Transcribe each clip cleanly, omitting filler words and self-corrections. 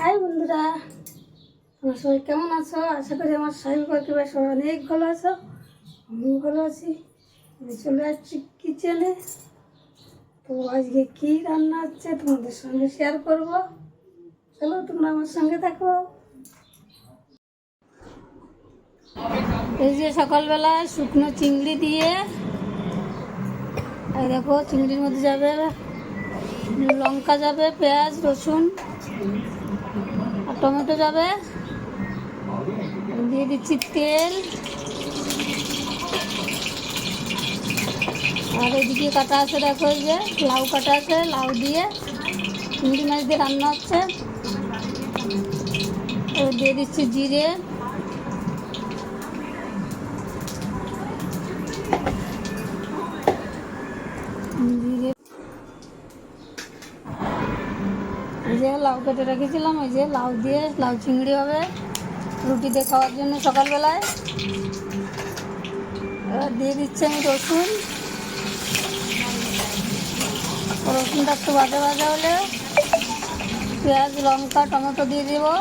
High বন্ধুরা, তোমার সবাই কেমন আছো? আশা করি আমার স্বামী পরিবার সবাই অনেক ভালো আছো। আমিও ভালো আছি। আমি চলে আসছি কিচেনে। তো আজকে কী রান্না হচ্ছে তোমাদের সঙ্গে শেয়ার করব। চলো তোমরা আমার সঙ্গে থাকো। এই যে সকালবেলা শুকনো চিংড়ি দিয়ে, এই দেখো চিংড়ির মধ্যে যাবে লঙ্কা, যাবে পেঁয়াজ রসুন আর টমেটো যাবে। দিয়ে দিচ্ছি তেল, আর এদিকে কাটা আছে দেখো, এই যে লাউ কাটা আছে, লাউ দিয়ে চিংড়ি মাছ দিয়ে রান্না হচ্ছে। দিয়ে দিচ্ছি জিরে, এই যে লাউ কেটে রেখেছিলাম, এই যে লাউ দিয়ে লাউ চিংড়ি হবে রুটি দিয়ে খাওয়ার জন্য সকালবেলায়। এবার দিয়ে দিচ্ছি আমি রসুন। রসুনটা একটু ভাজা ভাজা হলে পেঁয়াজ লঙ্কা টমেটো দিয়ে দেবো।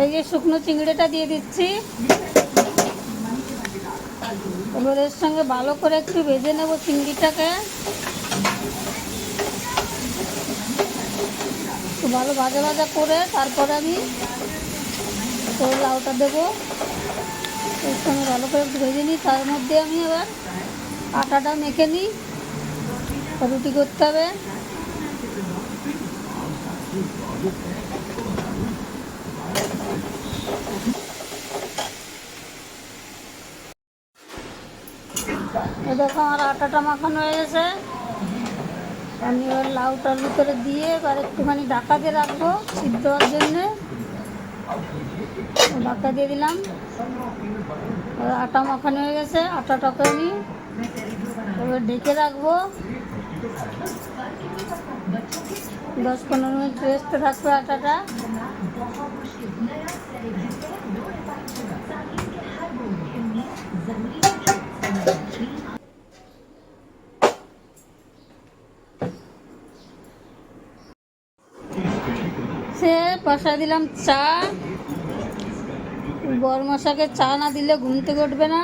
এই যে শুকনো চিংড়িটা দিয়ে দিচ্ছি। এবার এর সঙ্গে ভালো করে একটু ভেজে নেব চিংড়িটাকে। একটু ভালো ভাজা ভাজা করে তারপরে আমি লাউটা দেবো। এর সঙ্গে ভালো করে একটু ভেজে নিই। তার মধ্যে আমি এবার আটাটা মেখে নিই, রুটি করতে হবে। দেখো আমার আটাটা মাখানো হয়ে গেছে। আমি এবার লাউটার ভিতরে দিয়ে এবার একটুখানি ঢাকা দিয়ে রাখবো সিদ্ধ হওয়ার জন্যে। ঢাকা দিয়ে দিলাম। আটা মাখানো হয়ে গেছে, আটাটাকে আমি এবার ঢেকে রাখবো। 10-15 মিনিট রেস্টে থাকবে আটাটা। সে বসায় দিলাম চা। বড় মশাকে চা না দিলে ঘুম থেকে উঠবে না।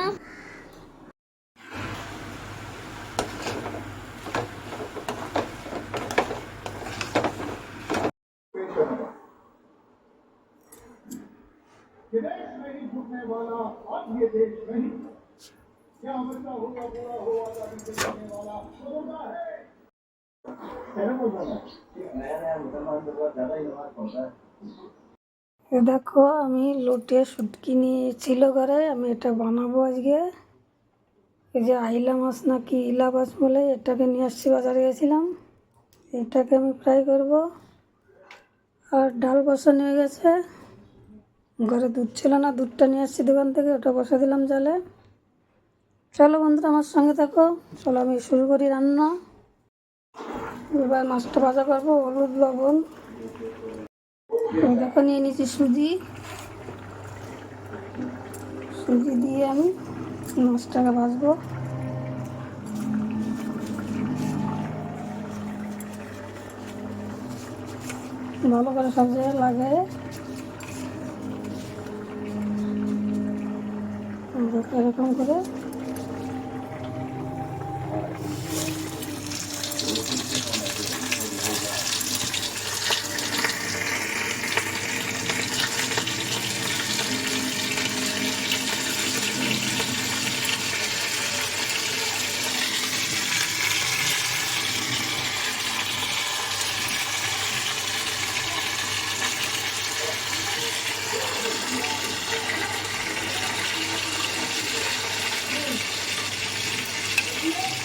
দেখো আমি লোটে শুটকি নিয়েছিল ঘরে, আমি এটা বানাবো আজকে। এই যে আইলা মাছ নাকি ইলা মাছ বলে, এটাকে নিয়ে আসছি, বাজারে গেছিলাম। এটাকে আমি ফ্রাই করব। আর ডাল বসানো হয়ে গেছে। ঘরে দুধ ছিল না, দুধটা নিয়ে আসছি দোকান থেকে, ওটা বসা দিলাম জালে। চলো বন্ধুরা আমার সঙ্গে থাকো। চলো আমি শুরু করি রান্না। এবার মাছটা ভাজা করবো, হলুদ লবণ। দেখো নিয়ে নিচ্ছি সুজি। সুজি দিয়ে আমি মাছটাকে ভাজবো। ভালো করে সব জায়গায় লাগাই এরকম করে।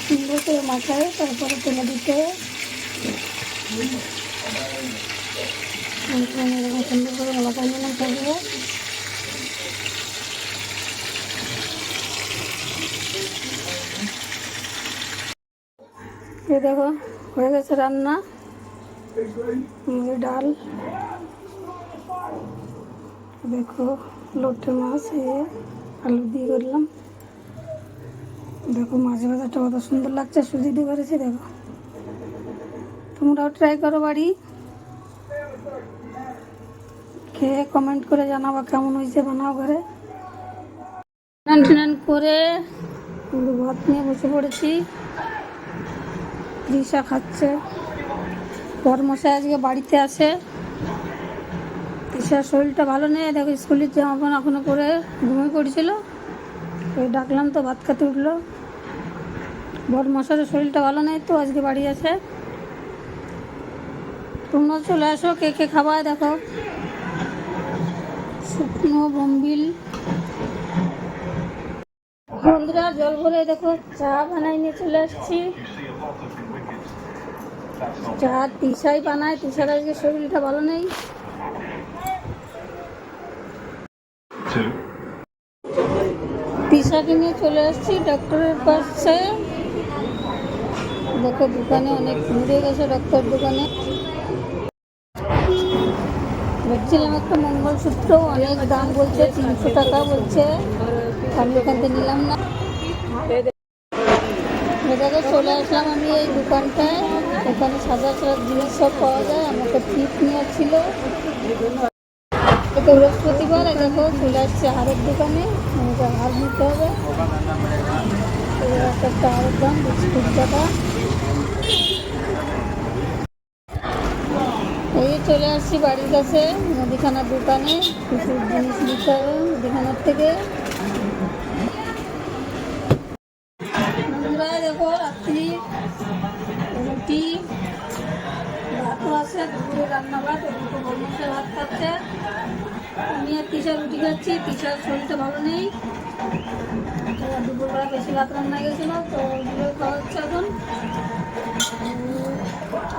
সুন্দর করে মাখায় তারপরে তেলে দিতে হবে। এরকম সুন্দর করে মালাটা নিলাম সাজিয়ে। এই দেখো হয়ে গেছে রান্না, ডাল, দেখো লোটে মাছ আলু দিয়ে করলাম। দেখো মাছ ভাজাটা কত সুন্দর লাগছে, সুজি দিয়ে করেছি। দেখো তোমরাও ট্রাই করো বাড়ি, খেয়ে কমেন্ট করে জানাবা কেমন হয়েছে, বানাও ঘরে। স্নান টান করে ভাত নিয়ে বসে পড়েছি, রিসা খাচ্ছে। বরমশাই আজকে বাড়িতে আসে, রিসার শরীরটা ভালো নেই। দেখো স্কুলের জামা প্যান্ট এখনো পরে ঘুমিয়ে পড়েছিল, ওই ডাকলাম তো ভাত খেতে উঠলো। বরমশাইয়ের শরীরটা ভালো নেই তো আজকে বাড়ি আছে। তোমরা চলে আসো, কে কে খাবা। দেখো শুকনো বোম্বিল। বন্ধুরা জল ভরে দেখো চা বানাই নিয়ে চলে আসছি। চা তিসাই বানায়, তিসার আজকে শরীরটা ভালো নেই। তিসাকে নিয়ে চলে আসছি ডক্টরের পাশে। দেখো দোকানে অনেক ভিড় হয়ে গেছে, ডক্টর দোকানে। দেখছিলাম একটা মঙ্গলসূত্র, অনেক দাম বলছে, 300 টাকা বলছে। আমি ওখান থেকে নিলাম না। দেখো চলে আসলাম আমি এই দোকানটায়, এখানে সাজা সাজার জিনিস সব পাওয়া যায়। আমাকে টিপ নেওয়ার ছিল, তো বৃহস্পতিবার। দেখো চলে আসছে হারের দোকানে, আমাকে হার নিতে হবে। একটা হারের দাম 20 টাকা। এই চলে আসছি বাড়ির কাছে মুদিখানার দোকানে, কিছু জিনিস নিতে হবে মুদিখানার থেকে। দেখো রাত্রি রুটি ভাতও আছে, দুপুরে রান্না ভাত। দুটো বর্মশাই ভাত খাচ্ছে, আমি আর তিশা রুটি খাচ্ছি। তিশার শরীরটা ভালো নেই, দুপুরবেলা বেশি ভাত রান্না গেছিলো, তো ওইগুলো খাওয়া হচ্ছে এখন।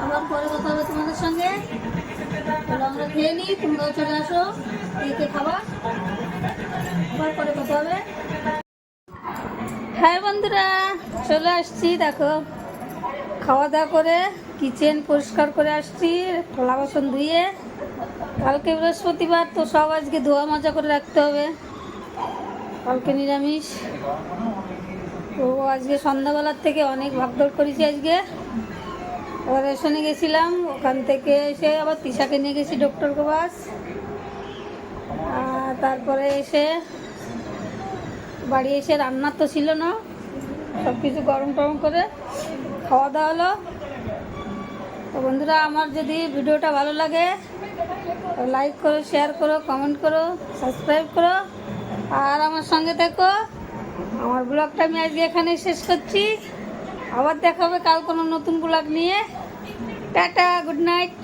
আবার পরে কথা হবে তোমাদের সঙ্গে। তাহলে আমরা খেয়ে নিই, তোমরাও চলে আসো, কে খাবা। আবার পরে কথা হবে। হ্যাঁ বন্ধুরা চলে আসছি, দেখো খাওয়া দাওয়া করে কিচেন পরিষ্কার করে আসছি, থালা বাসন ধুয়ে। কালকে বৃহস্পতিবার তো সব আজকে ধোয়া মাজা করে রাখতে হবে, কালকে নিরামিষ। তো আজকে সন্ধ্যাবেলার থেকে অনেক ভাগদৌড় করেছি। আজকে রেশনে গেছিলাম, ওখান থেকে এসে আবার তিশাকে নিয়ে গেছি ডক্টর গোবাস। তারপরে এসে বাড়ি এসে রান্নার তো ছিল না, সব কিছু গরম টরম করে খাওয়া দাওয়া হলো। তো বন্ধুরা আমার যদি ভিডিওটা ভালো লাগে লাইক করো, শেয়ার করো, কমেন্ট করো, সাবস্ক্রাইব করো, আর আমার সঙ্গে থেকো। আমার ব্লগটা আমি আজকে এখানে শেষ করছি, আবার দেখা হবে কাল কোনো নতুন ব্লগ নিয়ে। Tata, good night.